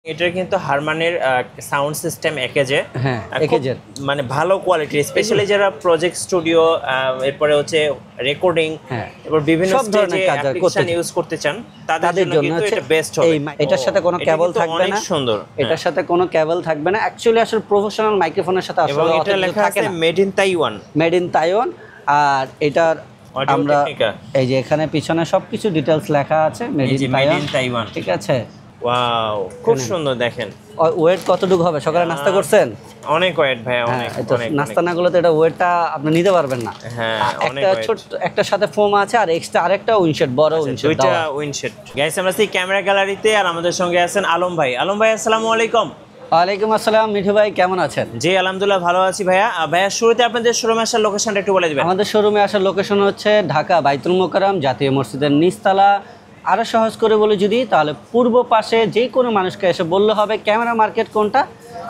এটার কিন্তু হারমানের sound system একেজে, হ্যাঁ একেজের মানে ভালো কোয়ালিটি, স্পেশালি যারা প্রজেক্ট স্টুডিও, এরপরে হচ্ছে রেকর্ডিং, এরপর বিভিন্ন সব ধরনের কাজ অ্যাপ্লিকেশন ইউজ করতে চান তাদের জন্য কিন্তু এটা বেস্ট হবে। এটার সাথে কোনো কেবল থাকবে না, সুন্দর, এটার সাথে কোনো কেবল থাকবে না। অ্যাকচুয়ালি আসলে প্রফেশনাল মাইক্রোফোনের সাথে আসলে এবং এটা লেখা আছে made in Taiwan, made in Taiwan. আর এটার আমরা এই যে এখানে পিছনে সবকিছু ডিটেইলস লেখা আছে মেড ইন তাইওয়ান, ঠিক আছে। ওয়াও, খুব সুন্দর। দেখেন ওয়েট কতটুকু হবে? সকালে নাস্তা করছেন? অনেক ওয়েট ভাই, অনেক। নাস্তা না করলে তো এটা ওয়েটটা আপনি নিতে পারবেন না। হ্যাঁ, একটা ছোট একটা সাথে ফোম আছে আর এক্সট্রা আরেকটা উইন্ডশেড, বড় উইন্ডশেড, দুইটা উইন্ডশেড। গাইস, আমরা সেই ক্যামেরা গ্যালারিতে, আর আমাদের সঙ্গে আছেন আলম ভাই। আলম ভাই, আসসালামু আলাইকুম। ওয়ালাইকুম আসসালাম। মিঠু ভাই কেমন আছেন? জি আলহামদুলিল্লাহ, ভালো আছি ভাইয়া। ভাইয়া, শুরুতে আপনাদের শোরুমে আসার লোকেশনটা একটু বলে দিবেন। আমাদের শোরুমে আসার লোকেশন হচ্ছে ঢাকা বাইতুল মোকাররম জাতীয় মসজিদের নিচতলা। আরও সহজ করে বলি যদি, তাহলে পূর্ব পাশে যে কোনো মানুষকে এসে বললে হবে ক্যামেরা মার্কেট কোনটা।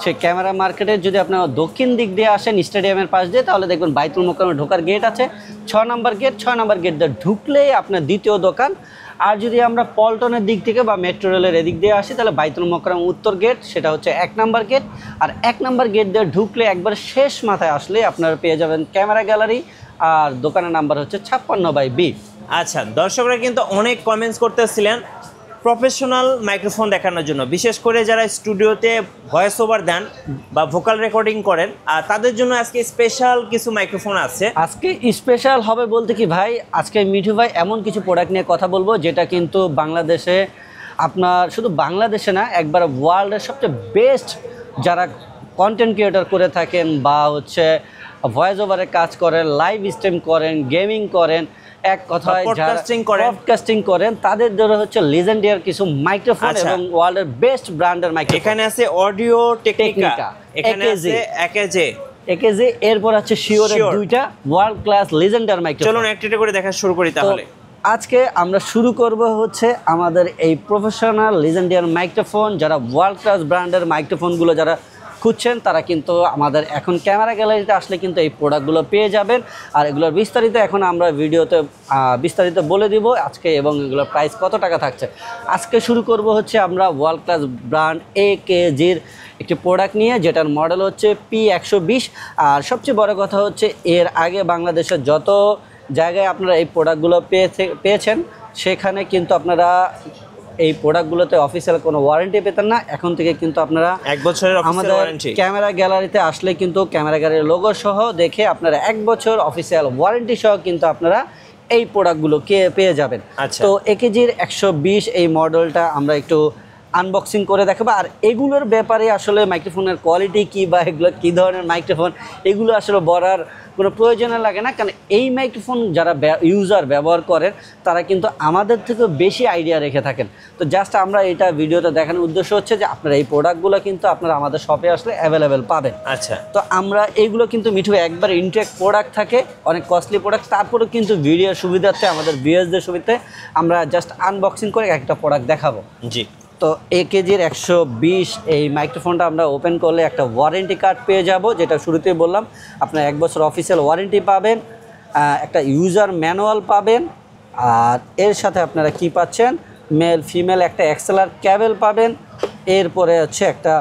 সেই ক্যামেরা মার্কেটের যদি আপনারা দক্ষিণ দিক দিয়ে আসেন স্টেডিয়ামের পাশ দিয়ে, তাহলে দেখবেন বাইতুল মোকাররমে ঢোকার গেট আছে, 6 নম্বর গেট। 6 নম্বর গেট দিয়ে ঢুকলেই আপনার দ্বিতীয় দোকান। আর যদি আমরা পল্টনের দিক থেকে বা মেট্রো রেলের এদিক দিয়ে আসি, তাহলে বাইতুল মোকাররম উত্তর গেট, সেটা হচ্ছে 1 নম্বর গেট। আর 1 নম্বর গেট দিয়ে ঢুকলে একবার শেষ মাথায় আসলে আপনারা পেয়ে যাবেন ক্যামেরা গ্যালারি, আর দোকানের নাম্বার হচ্ছে 56/B। আচ্ছা, দর্শকরা কিন্তু অনেক কমেন্টস করতেছিলেন প্রফেশনাল মাইক্রোফোন দেখানোর জন্য, বিশেষ করে যারা স্টুডিওতে ভয়েস ওভার দেন বা ভোকাল রেকর্ডিং করেন, আর তাদের জন্য আজকে স্পেশাল কিছু মাইক্রোফোন আছে। আজকে স্পেশাল হবে বলতে কি ভাই, আজকে মিঠু ভাই এমন কিছু প্রোডাক্ট নিয়ে কথা বলবো যেটা কিন্তু বাংলাদেশে, আপনার শুধু বাংলাদেশে না, একবার ওয়ার্ল্ডের সবচেয়ে বেস্ট যারা কন্টেন্ট ক্রিয়েটর করে থাকেন বা হচ্ছে ভয়েস ওভারে কাজ করেন, লাইভ স্ট্রিম করেন, গেমিং করেন, এক কথায় পডকাস্টিং করেন, তাদের জন্য হচ্ছে লিজেন্ডারি কিছু মাইক্রোফোন এবং ওয়ার্ল্ডের বেস্ট ব্র্যান্ডের মাইক্রোফোন। এখানে আছে অডিও টেকনিকা, এখানে আছে একেজে, এরপর আছে শিওরের দুইটা ওয়ার্ল্ড ক্লাস লিজেন্ডারি মাইক্রোফোন। চলুন একটা করে দেখা শুরু করি তাহলে। আজকে আমরা শুরু করব হচ্ছে আমাদের এই প্রফেশনাল লিজেন্ডারি মাইক্রোফোন। যারা ওয়ার্ল্ড ক্লাস ব্র্যান্ডের মাইক্রোফোনগুলো যারা খুঁজছেন, তারা কিন্তু আমাদের এখন ক্যামেরা গ্যালারিতে আসলে কিন্তু এই প্রোডাক্টগুলো পেয়ে যাবেন। আর এগুলোর বিস্তারিত এখন আমরা ভিডিওতে বিস্তারিত বলে দিব আজকে, এবং এগুলোর প্রাইস কত টাকা থাকছে। আজকে শুরু করব হচ্ছে আমরা ওয়ার্ল্ড ক্লাস ব্র্যান্ড একেজির একটি প্রোডাক্ট নিয়ে, যেটার মডেল হচ্ছে P120। আর সবচেয়ে বড় কথা হচ্ছে এর আগে বাংলাদেশের যত জায়গায় আপনারা এই প্রোডাক্টগুলো পেয়েছেন, সেখানে কিন্তু আপনারা এই প্রোডাক্টগুলোতে অফিসিয়াল কোনো ওয়ারেন্টি পেতেন না। এখন থেকে কিন্তু আপনারা 1 বছরের আমাদের ক্যামেরা গ্যালারিতে আসলে কিন্তু ক্যামেরা গ্যালারির লোগো সহ দেখে আপনারা 1 বছর অফিসিয়াল ওয়ারেন্টি সহ কিন্তু আপনারা এই প্রোডাক্টগুলো পেয়ে যাবেন। তো একেজির 120 এই মডেলটা আমরা একটু আনবক্সিং করে দেখাবো। আর এগুলোর ব্যাপারে আসলে মাইক্রোফোনের কোয়ালিটি কী বা এগুলো কী ধরনের মাইক্রোফোন, এগুলো আসলে বলার কোনো প্রয়োজন লাগে না, কারণ এই মাইক্রোফোন যারা ইউজার ব্যবহার করেন তারা কিন্তু আমাদের থেকেও বেশি আইডিয়া রেখে থাকেন। তো জাস্ট আমরা এটা ভিডিওতে দেখানোর উদ্দেশ্য হচ্ছে যে আপনারা এই প্রোডাক্টগুলো কিন্তু আপনারা আমাদের শপে আসলে অ্যাভেলেবেল পাবেন। আচ্ছা, তো আমরা এইগুলো কিন্তু মিঠু একবার ইনটেক প্রোডাক্ট থাকে, অনেক কস্টলি প্রোডাক্ট, তারপরেও কিন্তু ভিডিওর সুবিধার্থে আমাদের ভিউয়ার্সদের সুবিধাতে আমরা জাস্ট আনবক্সিং করে একটা প্রোডাক্ট দেখাবো। জি। তো একেজির 120 এই মাইক্রোফোনটা আমরা ওপেন করলে একটা ওয়ারেন্টি কার্ড পেয়ে যাব, যেটা শুরুতেই বললাম। আপনার 1 বছর অফিসিয়াল ওয়ারেন্টি পাবেন, একটা ইউজার ম্যানুয়াল পাবেন, আর এর সাথে আপনারা কি পাচ্ছেন, মেল ফিমেল একটা এক্সএলআর ক্যাবেল পাবেন। এরপরে হচ্ছে একটা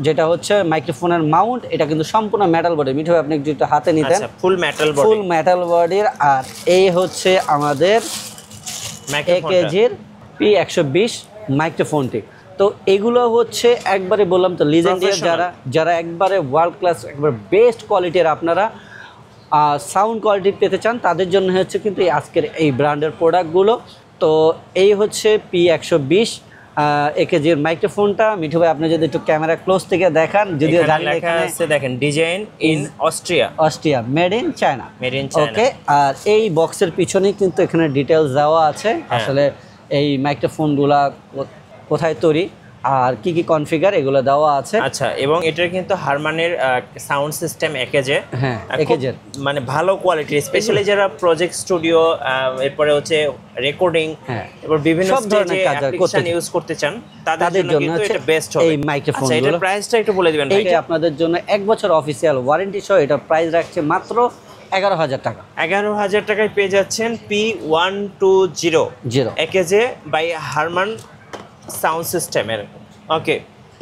যেটা হচ্ছে মাইক্রোফোনের মাউন্ট, এটা কিন্তু সম্পূর্ণ মেটাল বডি। মিঠু আপনি একটু হাতে নিতেন, ফুল মেটাল বডির। আর এই হচ্ছে আমাদের একেজির P120 মাইক্রোফোনটি। তো এগুলো হচ্ছে একবারে বললাম তো লিজেন্ডারি, যারা একবারে ওয়ার্ল্ড ক্লাস একবার বেস্ট কোয়ালিটির আপনারা সাউন্ড কোয়ালিটি পেতে চান, তাদের জন্য হচ্ছে কিন্তু আজকের এই ব্র্যান্ডের প্রোডাক্টগুলো। তো এই হচ্ছে P120 একেজির মাইক্রোফোনটা। মিঠু ভাই আপনি যদি একটু ক্যামেরা ক্লোজ থেকে দেখান, যদিও জানি এখানে দেখেন design in Austria, made in China. Okay, আর এই বক্সের পিছনেই কিন্তু এখানে ডিটেলস দেওয়া আছে আসলে এই মাইক্রোফোনগুলা কোথায় তৈরি আর কি কি কনফিগার এগুলো দেওয়া আছে। আচ্ছা, এবং এটার কিন্তু হারমানের সাউন্ড সিস্টেম একেজে, হ্যাঁ একেজের, মানে ভালো কোয়ালিটি, স্পেশালি যারা প্রজেক্ট স্টুডিও, এরপরে হচ্ছে রেকর্ডিং, এরপর বিভিন্ন সব ধরনের কাজ ইউজ করতে চান, তাদের জন্য কিন্তু এটা বেস্ট হবে এই মাইক্রোফোন। আচ্ছা, এটার প্রাইসটা একটু বলে দিবেন। এটা আপনাদের জন্য 1 বছর অফিসিয়াল ওয়ারেন্টি সহ এটার প্রাইস রাখছে মাত্র 11,000 টাকা। 11,000 টাকায় পেয়ে যাচ্ছেন P120 একেজে বাই হারমান সাউন্ড সিস্টেমের ওকে,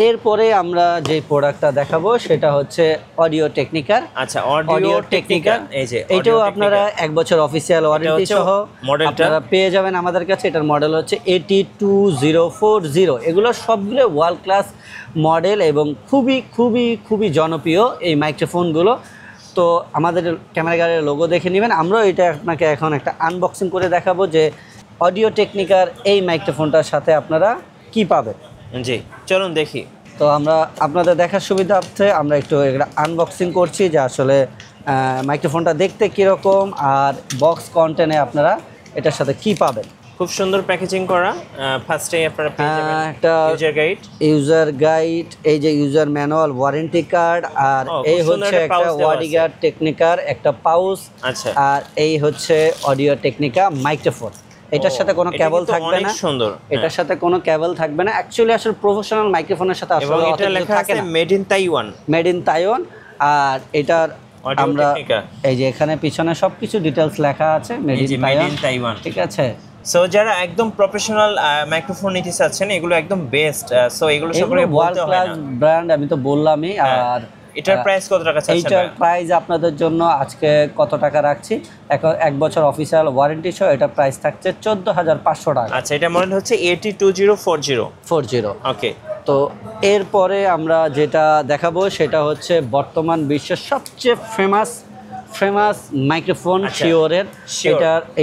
এরপরে আমরা যে প্রোডাক্টটা দেখাবো সেটা হচ্ছে অডিও টেকনিকার। আচ্ছা, অডিও টেকনিকার, এই যে এটাও আপনারা 1 বছর অফিসিয়াল ওয়ারেন্টি সহ মডেলটা আপনারা পেয়ে যাবেন আমাদের কাছে। এটার মডেল হচ্ছে 82040। এগুলো সবগুলো ওয়ার্ল্ড ক্লাস মডেল এবং খুবই খুবই খুবই জনপ্রিয় এই মাইক্রোফোনগুলো। তো আমাদের ক্যামেরা গার্ডের লোগো দেখে নেবেন। আমরাও এটা আপনাকে এখন একটা আনবক্সিং করে দেখাবো যে অডিও টেকনিকার এই মাইক্রোফোনটার সাথে আপনারা কি পাবেন। জি, চলুন দেখি। তো আমরা আপনাদের দেখার সুবিধার্থে আমরা একটু এটা আনবক্সিং করছি যে আসলে মাইক্রোফোনটা দেখতে কীরকম আর বক্স কন্টেন্টে আপনারা এটার সাথে কি পাবেন। খুব সুন্দর প্যাকেজিং করা। ফার্স্টে আপনারা পেয়ে যাবেন একটা ইউজার গাইড, এই যে ইউজার ম্যানুয়াল, ওয়ারেন্টি কার্ড, আর এই হচ্ছে একটা অডিও টেকনিকার একটা পাউচ। আচ্ছা, আর এই হচ্ছে অডিও টেকনিকা মাইক্রোফোন। এটার সাথে কোনো কেবল থাকবে না, সুন্দর, এটার সাথে কোনো কেবল থাকবে না। অ্যাকচুয়ালি আসলে প্রফেশনাল মাইক্রোফোনের সাথে আসলে এটা লেখা আছে made in Taiwan, made in Taiwan. আর এটার আমরা এই যে এখানে পিছনে সবকিছু ডিটেইলস লেখা আছে মেড ইন তাইওয়ান, ঠিক আছে। সো যারা একদম প্রফেশনাল মাইক্রোফোন নিতে চাচ্ছেন, এগুলো একদম বেস্ট। সো এগুলো সম্পর্কে বলতে হয় না, ব্র্যান্ড আমি তো বললামই। আর এটার প্রাইস কত টাকা চাচ্ছেন? এইটার প্রাইস আপনাদের জন্য আজকে কত টাকা রাখছি, 1 বছর অফিসিয়াল ওয়ারেন্টি সহ এটা প্রাইস থাকছে 14,500 টাকা। আচ্ছা, এটা মডেল হচ্ছে 802040। ওকে, তো এরপরে আমরা যেটা দেখাবো সেটা হচ্ছে বর্তমান বিশ্বের সবচেয়ে ফেমাস মাইক্রোফোন শিওরের।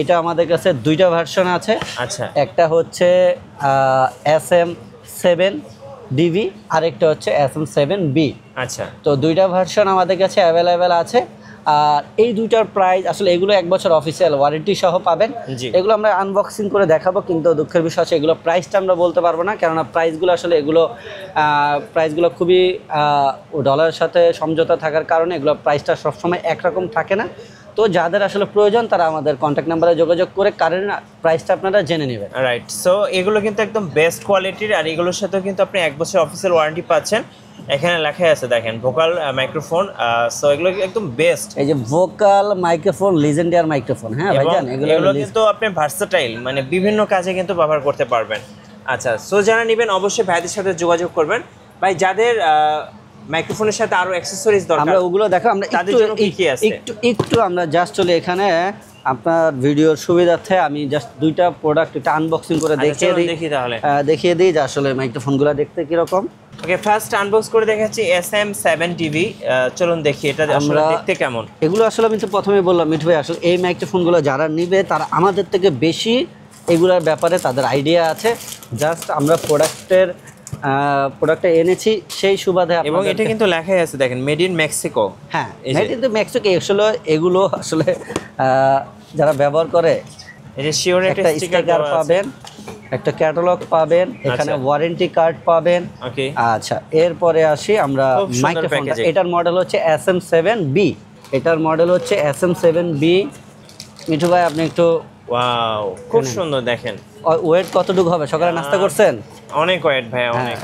এটা আমাদের কাছে 2টা ভার্সন আছে। আচ্ছা, একটা হচ্ছে SM7DV, আরেকটা হচ্ছে SM7B। আচ্ছা, তো 2টা ভার্সন আমাদের কাছে অ্যাভেলেবেল আছে। আর এই 2টার প্রাইস আসলে এগুলো 1 বছর অফিসিয়াল ওয়ারেন্টি সহ পাবেন। এগুলো আমরা আনবক্সিং করে দেখাবো, কিন্তু দুঃখের বিষয় হচ্ছে এগুলো প্রাইসটা আমরা বলতে পারবো না, কেননা প্রাইসগুলো আসলে প্রাইসগুলো খুবই ডলারের সাথে সমঝোতা থাকার কারণে এগুলো প্রাইসটা সবসময় একরকম থাকে না। তো যাদের আসলে প্রয়োজন তারা আমাদের কন্ট্যাক্ট নাম্বারে যোগাযোগ করে কারেন্ট প্রাইসটা আপনারা জেনে নেবেন। রাইট। সো এগুলো কিন্তু একদম বেস্ট কোয়ালিটির, আর এগুলোর সাথেও কিন্তু আপনি 1 বছর অফিসিয়াল ওয়ারেন্টি পাচ্ছেন। এখানে লেখা আছে দেখেন ভোকাল মাইক্রোফোন। সো এগুলো একদম বেস্ট, এই যে ভোকাল মাইক্রোফোন, লিজেন্ডিয়ার মাইক্রোফোন। হ্যাঁ ভাইজান, এগুলো কিন্তু আপনি ভার্সেটাইল, মানে বিভিন্ন কাজে কিন্তু ব্যবহার করতে পারবেন। আচ্ছা, সো যারা নেবেন অবশ্যই ভাইদের সাথে যোগাযোগ করবেন। ভাই, যাদের মাইক্রোফোনের সাথে আরো অ্যাকসেসরিজ দরকার আমরা ওগুলো দেখো, আমরা একটু আমরা জাস্ট চলে এখানে আপনার ভিডিওর সুবিধার্থে আমি জাস্ট 2টা প্রোডাক্ট এটা আনবক্সিং করে দেখিয়ে দিই যে আসলে মাইক্রোফোনগুলো দেখতে কিরকম। ওকে, ফার্স্ট আনবক্স করে দেখাচ্ছি SM7DV। চলুন দেখি এটা আসলে দেখতে কেমন। এগুলো আসলে আমি তো প্রথমেই বললাম মিঠু ভাই, আসলে এই মাইক্রোফোনগুলো যারা নিবে তারা আমাদের থেকে বেশি এগুলোর ব্যাপারে তাদের আইডিয়া আছে। জাস্ট আমরা প্রোডাক্টটা এনেছি সেই সুবাদে। এবং এটা কিন্তু লেখাই আছে দেখেন মেড ইন মেক্সিকো। হ্যাঁ, মেড ইন মেক্সিকো। আসলে এগুলো আসলে যারা ব্যবহার করে, এই যে শিওর একটা স্টিকার পাবেন, একটা ক্যাটালগ পাবেন, এখানে ওয়ারেন্টি কার্ড পাবেন। ওকে, আচ্ছা, এরপরে আসি আমরা মাইক্রোফোনটা। এটার মডেল হচ্ছে SM7B। মিঠু ভাই আপনি একটু, ওয়াও, খুব সুন্দর। দেখেন ওয়েট কতটুকু হবে? সকালে নাস্তা করছেন? অনেক ওয়েট ভাই, অনেক।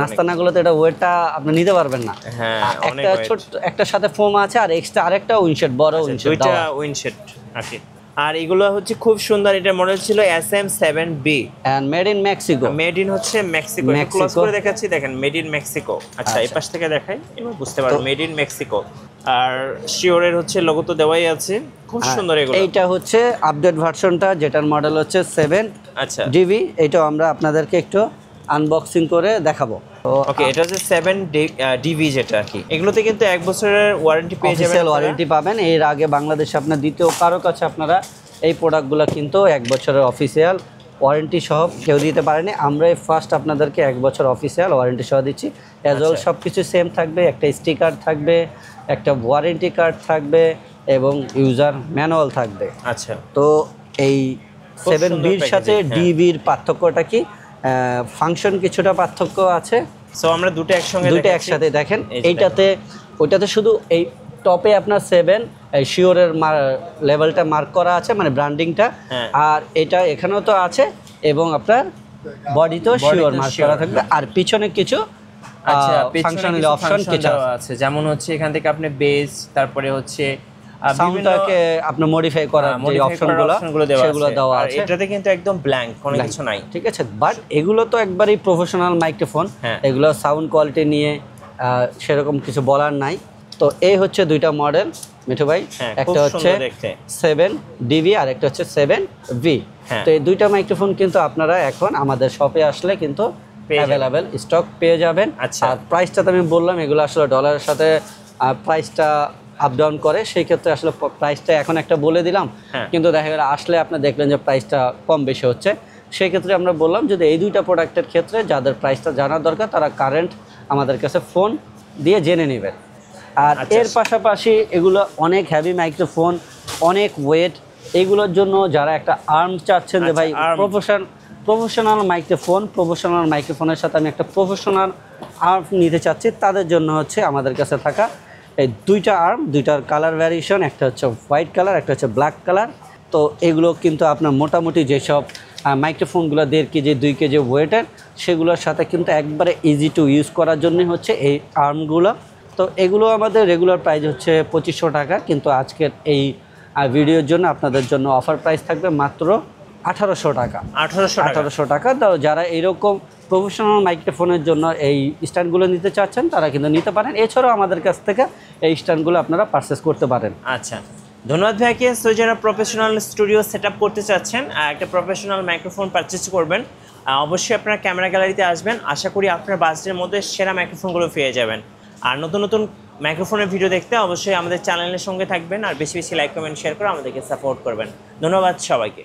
নাস্তা না করলে তো এটা ওয়েটটা আপনি নিতে পারবেন না। হ্যাঁ, একটা ছোট একটা সাথে ফোম আছে আর এক্সট্রা আরেকটা উইন্ডশেড, বড় উইন্ডশেড, 2টা উইন্ডশেড আছে। আর এগুলো হচ্ছে খুব সুন্দর। এটা মডেল ছিল SM7B and made in Mexico. Made in হচ্ছে মেক্সিকো। ক্লোজ করে দেখাচ্ছি দেখেন মেড ইন মেক্সিকো। আচ্ছা, এই পাশ থেকে দেখাই, এবার বুঝতে পারবেন মেড ইন মেক্সিকো। আর শিওরের হচ্ছে লোগো তো দেওয়াই আছে, খুব সুন্দর এগুলো। এইটা হচ্ছে আপডেট ভার্সনটা, যেটার মডেল হচ্ছে 7DV। এটাও আমরা আপনাদেরকে একটু আনবক্সিং করে দেখাবো। ওকে, এটা হচ্ছে 7DV যেটা কি। এগুলোতে কিন্তু 1 বছরের ওয়ারেন্টি পেয়ে যাবেন, অফিশিয়াল ওয়ারেন্টি পাবেন। এর আগে বাংলাদেশে আপনার দ্বিতীয় কারো কাছে আপনারা এই প্রোডাক্টগুলো কিন্তু 1 বছরের অফিশিয়াল ওয়ারেন্টি সহ কেউ দিতে পারেনি। আমরাই ফার্স্ট আপনাদেরকে 1 বছর অফিশিয়াল ওয়ারেন্টি সহ দিচ্ছি। অ্যাজ ওয়েল সব কিছু সেম থাকবে, একটা স্টিকার থাকবে, একটা ওয়ারেন্টি কার্ড থাকবে এবং ইউজার ম্যানুয়াল থাকবে। আচ্ছা, তো এই 7B'র সাথে DV'র পার্থক্যটা কি? ফাংশন কিছুটা পার্থক্য আছে। সো আমরা দুটো একসাথে দেখেন। ওইটাতে শুধু এই টপে আপনার 7 শিওরের লেভেলটা মার্ক করা আছে, মানে ব্র্যান্ডিংটা। আর এটা এখানেও তো আছে এবং আপনার বডিতেও শিওর মার্ক করা থাকবে। আর পিছনে কিছু ফাংশনাল অপশন কিছু আছে, যেমন হচ্ছে এখান থেকে আপনি বেস, তারপরে হচ্ছে সাউন্ডটাকে আপনি মডিফাই করার যে অপশনগুলো সেগুলো দেওয়া আছে। এটাতে কিন্তু একদম ব্ল্যাঙ্ক, কোনো কিছু নাই, ঠিক আছে। বাট এগুলো তো একবারই প্রফেশনাল মাইক্রোফোন, এগুলো সাউন্ড কোয়ালিটি নিয়ে সেরকম কিছু বলার নাই। তো এই হচ্ছে দুইটা মডেল মিঠু ভাই, একটা হচ্ছে 7DV আর একটা হচ্ছে 7V। তো এই দুইটা মাইক্রোফোন কিন্তু আপনারা এখন আমাদের শপে আসলে কিন্তু অ্যাভেলেবেল স্টক পেয়ে যাবেন। আর প্রাইসটা তো আমি বললাম, এগুলো আসলে ডলারের সাথে প্রাইসটা আপ ডাউন করে, সেই ক্ষেত্রে আসলে প্রাইসটা এখন একটা বলে দিলাম, কিন্তু দেখা গেল আসলে আপনি দেখলেন যে প্রাইসটা কম বেশি হচ্ছে। সেই ক্ষেত্রে আমরা বললাম যদি এই দুইটা প্রোডাক্টের ক্ষেত্রে যাদের প্রাইসটা জানার দরকার তারা কারেন্ট আমাদের কাছে ফোন দিয়ে জেনে নেবেন। আর এর পাশাপাশি এগুলো অনেক হেভি মাইক্রোফোন, অনেক ওয়েট, এগুলোর জন্য যারা একটা আর্ম চাচ্ছেন যে ভাই প্রফেশনাল মাইক্রোফোনের সাথে আমি একটা প্রফেশনাল আর্ম নিতে চাচ্ছি, তাদের জন্য হচ্ছে আমাদের কাছে থাকা এই দুইটা আর্ম, দুইটার কালার ভ্যারিয়েশন, একটা হচ্ছে হোয়াইট কালার, একটা হচ্ছে ব্ল্যাক কালার। তো এগুলো কিন্তু আপনার মোটামুটি যেসব মাইক্রোফোনগুলো 1.5 কেজি 2 কেজি ওয়েটের, সেগুলোর সাথে কিন্তু একবারে ইজি টু ইউজ করার জন্য হচ্ছে এই আর্মগুলো। তো এগুলো আমাদের রেগুলার প্রাইস হচ্ছে 2500 টাকা, কিন্তু আজকের এই ভিডিওর জন্য আপনাদের জন্য অফার প্রাইস থাকবে মাত্র 1800 টাকা। 1800 টাকা। তো যারা এইরকম প্রফেশনাল মাইক্রোফোনের জন্য এই স্ট্যান্ডগুলো নিতে চাচ্ছেন তারা কিন্তু নিতে পারেন। এছাড়াও আমাদের কাছ থেকে এই স্ট্যান্ডগুলো আপনারা পারচেস করতে পারেন। আচ্ছা, ধন্যবাদ ভাইকে। সো যারা প্রফেশনাল স্টুডিও সেট আপ করতে চাচ্ছেন, একটা প্রফেশনাল মাইক্রোফোন পারচেস করবেন, অবশ্যই আপনার ক্যামেরা গ্যালারিতে আসবেন। আশা করি আপনার বাজেটের মধ্যে সেরা মাইক্রোফোনগুলো পেয়ে যাবেন। আর নতুন নতুন মাইক্রোফোনের ভিডিও দেখতে অবশ্যই আমাদের চ্যানেলের সঙ্গে থাকবেন, আর বেশি বেশি লাইক কমেন্ট শেয়ার করে আমাদেরকে সাপোর্ট করবেন। ধন্যবাদ সবাইকে।